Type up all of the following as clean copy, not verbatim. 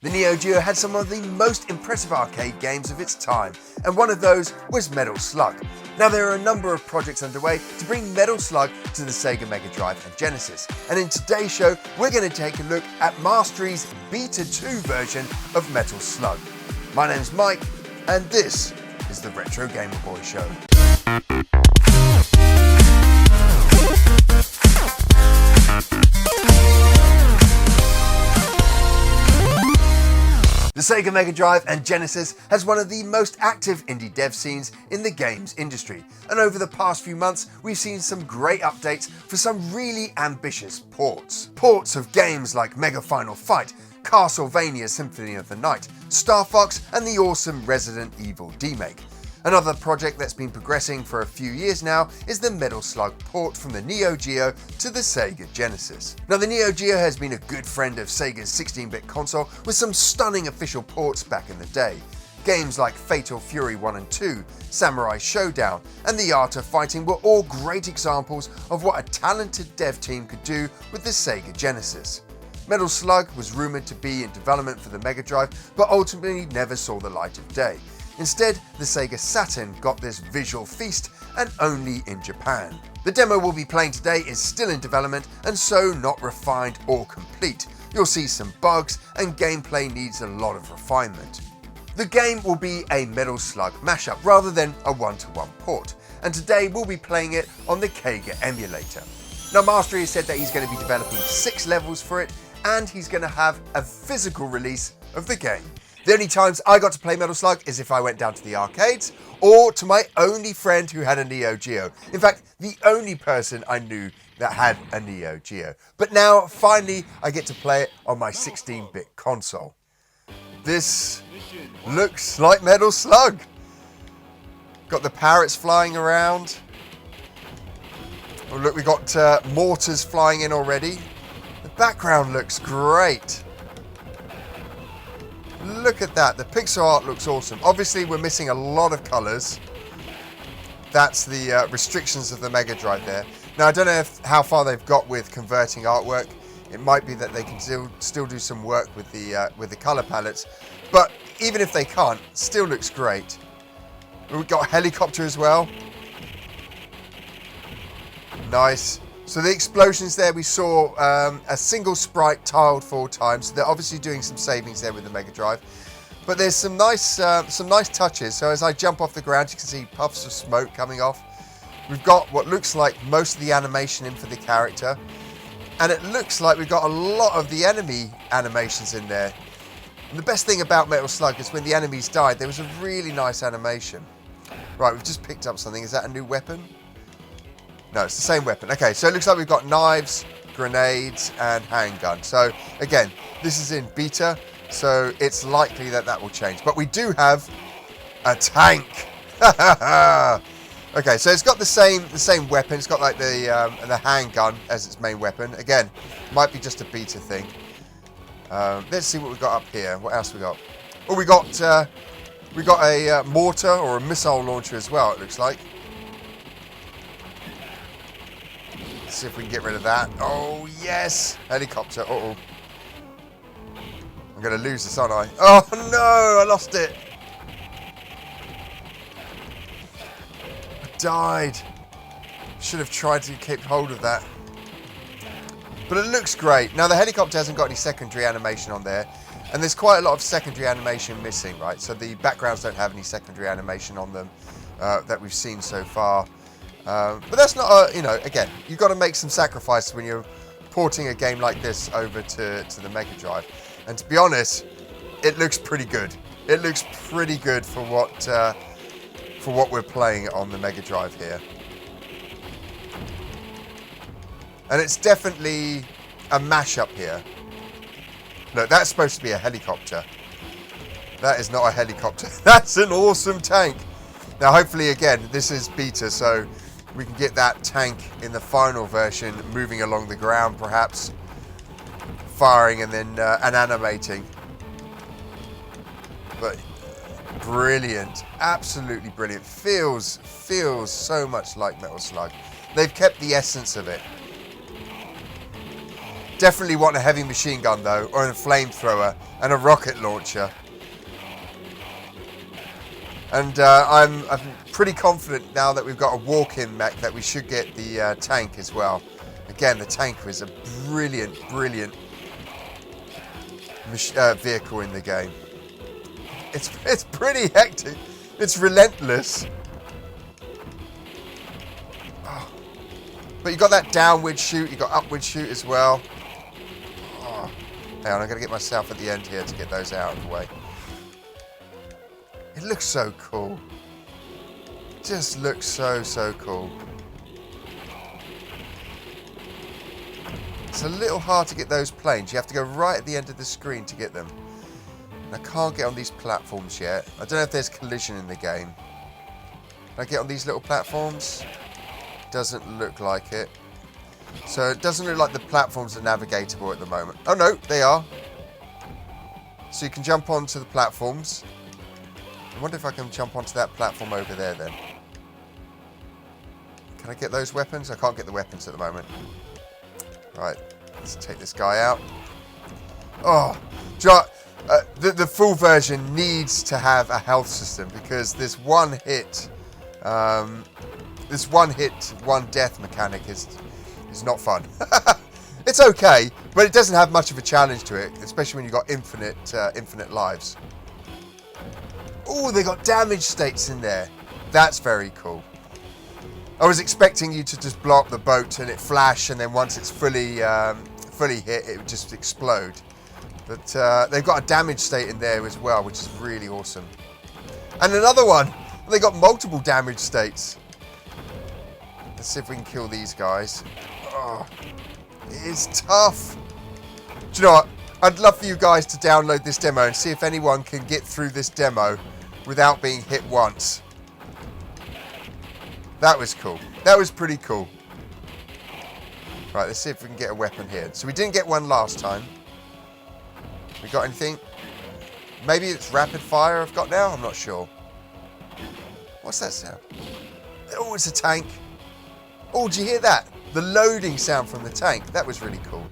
The Neo Geo had some of the most impressive arcade games of its time, and one of those was Metal Slug. Now there are a number of projects underway to bring Metal Slug to the Sega Mega Drive and Genesis, and in today's show we're going to take a look at Mastery's Beta 2 version of Metal Slug. My name's Mike, and this is the Retro Gamer Boy Show. The Sega Mega Drive and Genesis has one of the most active indie dev scenes in the games industry, and over the past few months we've seen some great updates for some really ambitious ports. Ports of games like Mega Final Fight, Castlevania Symphony of the Night, Star Fox and the awesome Resident Evil remake. Another project that's been progressing for a few years now is the Metal Slug port from the Neo Geo to the Sega Genesis. Now the Neo Geo has been a good friend of Sega's 16-bit console with some stunning official ports back in the day. Games like Fatal Fury 1 and 2, Samurai Showdown and The Art of Fighting were all great examples of what a talented dev team could do with the Sega Genesis. Metal Slug was rumoured to be in development for the Mega Drive, but ultimately never saw the light of day. Instead, the Sega Saturn got this visual feast, and only in Japan. The demo we'll be playing today is still in development and so not refined or complete. You'll see some bugs and gameplay needs a lot of refinement. The game will be a Metal Slug mashup rather than a one-to-one port, and today we'll be playing it on the Sega emulator. Now Mastery has said that he's going to be developing 6 levels for it, and he's going to have a physical release of the game. The only times I got to play Metal Slug is if I went down to the arcades or to my only friend who had a Neo Geo. In fact, the only person I knew that had a Neo Geo. But now, finally, I get to play it on my 16-bit console. This looks like Metal Slug. Got the parrots flying around. Oh, look, we got mortars flying in already. The background looks great. Look at that, the pixel art looks awesome. Obviously we're missing a lot of colours. That's the restrictions of the Mega Drive there. Now I don't know how far they've got with converting artwork. It might be that they can still do some work with the colour palettes. But even if they can't, still looks great. We've got a helicopter as well. Nice. So the explosions there, we saw a single sprite tiled 4 times. So they're obviously doing some savings there with the Mega Drive. But there's some nice touches. So as I jump off the ground, you can see puffs of smoke coming off. We've got what looks like most of the animation in for the character. And it looks like we've got a lot of the enemy animations in there. And the best thing about Metal Slug is when the enemies died, there was a really nice animation. Right, we've just picked up something. Is that a new weapon? No, it's the same weapon. Okay, so it looks like we've got knives, grenades, and handgun. So, again, this is in beta, so it's likely that that will change. But we do have a tank. Okay, so it's got the same weapon. It's got like the handgun as its main weapon. Again, might be just a beta thing. Let's see what we've got up here. What else we got? Oh, we got a mortar or a missile launcher as well, it looks like. See if we can get rid of that. Oh, yes! Helicopter. Uh-oh. I'm going to lose this, aren't I? Oh, no! I lost it. I died. Should have tried to keep hold of that. But it looks great. Now, the helicopter hasn't got any secondary animation on there. And there's quite a lot of secondary animation missing, right? So the backgrounds don't have any secondary animation on them that we've seen so far. But that's not, again, you've got to make some sacrifices when you're porting a game like this over to the Mega Drive. And to be honest, it looks pretty good. It looks pretty good for what we're playing on the Mega Drive here. And it's definitely a mashup here. Look, that's supposed to be a helicopter. That is not a helicopter. That's an awesome tank. Now, hopefully, again, this is beta, so we can get that tank in the final version moving along the ground, perhaps firing and then and animating. But brilliant, absolutely brilliant. Feels so much like Metal Slug. They've kept the essence of it. Definitely want a heavy machine gun though, or a flamethrower, and a rocket launcher. And I'm pretty confident now that we've got a walk-in mech that we should get the tank as well. Again, the tank is a brilliant vehicle in the game. It's pretty hectic. It's relentless. Oh. But you got that downward shoot, you got upward shoot as well. Oh. Hang on, I'm going to get myself at the end here to get those out of the way. It looks so cool. Just looks so cool. It's a little hard to get those planes. You have to go right at the end of the screen to get them. And I can't get on these platforms yet. I don't know if there's collision in the game. Can I get on these little platforms? Doesn't look like it. So it doesn't look like the platforms are navigatable at the moment. Oh no, they are. So you can jump onto the platforms. I wonder if I can jump onto that platform over there then. Can I get those weapons? I can't get the weapons at the moment. Right, let's take this guy out. Oh, do you know what? The full version needs to have a health system because this one hit, one death mechanic is not fun. It's okay, but it doesn't have much of a challenge to it, especially when you've got infinite lives. Oh, they got damage states in there. That's very cool. I was expecting you to just blow up the boat and it flash, and then once it's fully hit, it would just explode. But they've got a damage state in there as well, which is really awesome. And another one. They got multiple damage states. Let's see if we can kill these guys. Oh, it is tough. Do you know what? I'd love for you guys to download this demo and see if anyone can get through this demo without being hit once. That was cool. That was pretty cool. Right, let's see if we can get a weapon here. So we didn't get one last time. We got anything? Maybe it's rapid fire I've got now? I'm not sure. What's that sound? Oh, it's a tank. Oh, did you hear that? The loading sound from the tank. That was really cool.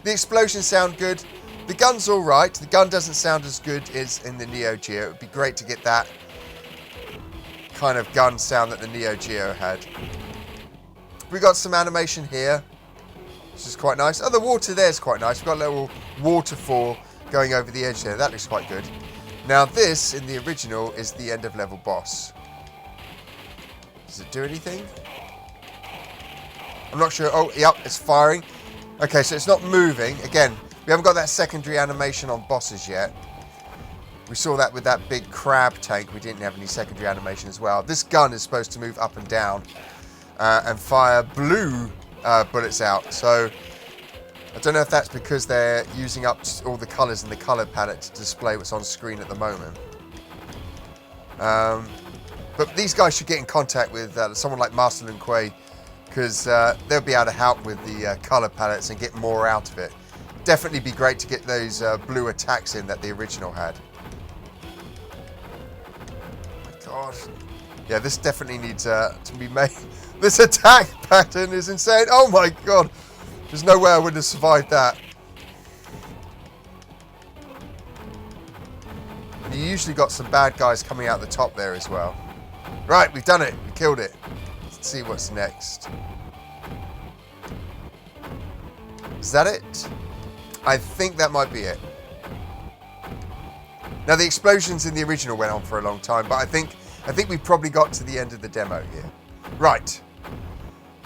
The explosions sound good. The gun's alright. The gun doesn't sound as good as in the Neo Geo. It would be great to get that kind of gun sound that the Neo Geo had. We got some animation here, which is quite nice. Oh, the water there is quite nice. We've got a little waterfall going over the edge there. That looks quite good. Now this, in the original, is the end of level boss. Does it do anything? I'm not sure. Oh, yep, it's firing. Okay, so it's not moving. Again, we haven't got that secondary animation on bosses yet. We saw that with that big crab tank. We didn't have any secondary animation as well. This gun is supposed to move up and down and fire blue bullets out. So I don't know if that's because they're using up all the colours in the colour palette to display what's on screen at the moment. But these guys should get in contact with someone like 𝗏𝗂𝗋𝗆, because they'll be able to help with the colour palettes and get more out of it. Definitely be great to get those blue attacks in that the original had. Oh my God. Yeah, this definitely needs to be made. This attack pattern is insane. Oh my God. There's no way I would have survived that. And you usually got some bad guys coming out the top there as well. Right, we've done it. We killed it. Let's see what's next. Is that it? I think that might be it. Now the explosions in the original went on for a long time, but I think we probably got to the end of the demo here. Right.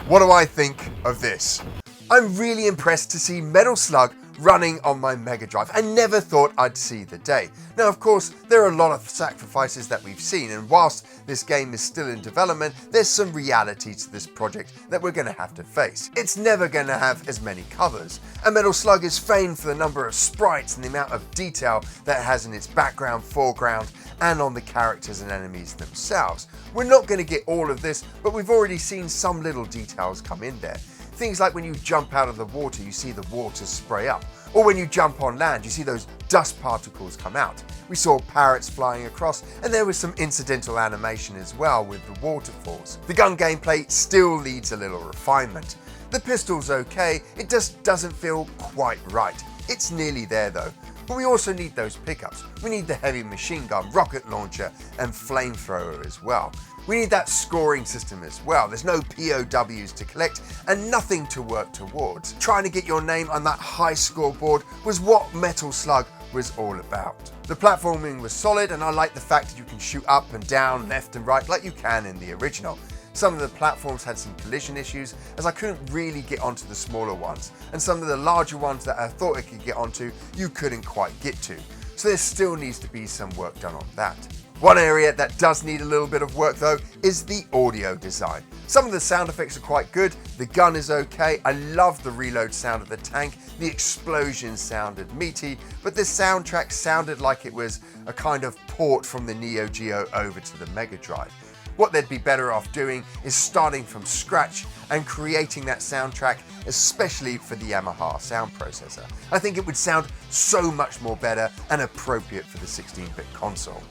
What do I think of this? I'm really impressed to see Metal Slug running on my Mega Drive. I never thought I'd see the day. Now, of course, there are a lot of sacrifices that we've seen, and whilst this game is still in development, there's some reality to this project that we're going to have to face. It's never going to have as many covers, and Metal Slug is famed for the number of sprites and the amount of detail that it has in its background, foreground, and on the characters and enemies themselves. We're not going to get all of this, but we've already seen some little details come in there. Things like when you jump out of the water, you see the water spray up. Or when you jump on land, you see those dust particles come out. We saw parrots flying across, and there was some incidental animation as well with the waterfalls. The gun gameplay still needs a little refinement. The pistol's okay, it just doesn't feel quite right. It's nearly there though. But we also need those pickups. We need the heavy machine gun, rocket launcher and flamethrower as well. We need that scoring system as well. There's no POWs to collect and nothing to work towards. Trying to get your name on that high scoreboard was what Metal Slug was all about. The platforming was solid and I like the fact that you can shoot up and down, left and right like you can in the original. Some of the platforms had some collision issues as I couldn't really get onto the smaller ones, and some of the larger ones that I thought I could get onto you couldn't quite get to. So there still needs to be some work done on that. One area that does need a little bit of work though is the audio design. Some of the sound effects are quite good, the gun is okay, I love the reload sound of the tank, the explosion sounded meaty, but the soundtrack sounded like it was a kind of port from the Neo Geo over to the Mega Drive. What they'd be better off doing is starting from scratch and creating that soundtrack, especially for the Yamaha sound processor. I think it would sound so much more better and appropriate for the 16-bit console.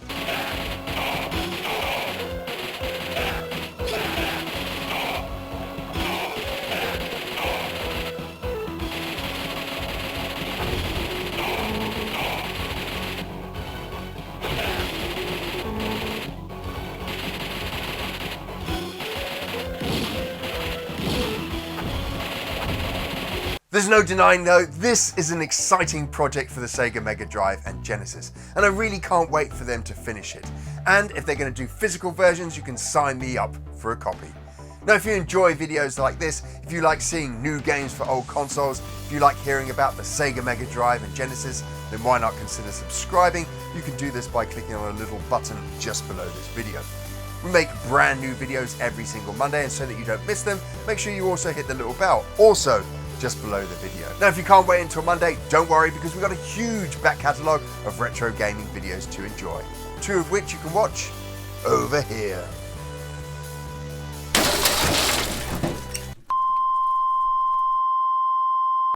There's no denying though, this is an exciting project for the Sega Mega Drive and Genesis, and I really can't wait for them to finish it. And if they're going to do physical versions, you can sign me up for a copy. Now if you enjoy videos like this, if you like seeing new games for old consoles, if you like hearing about the Sega Mega Drive and Genesis, then why not consider subscribing? You can do this by clicking on a little button just below this video. We make brand new videos every single Monday, and so that you don't miss them, make sure you also hit the little bell. Also, just below the video. Now if you can't wait until Monday, don't worry because we've got a huge back catalogue of retro gaming videos to enjoy. 2 of which you can watch over here.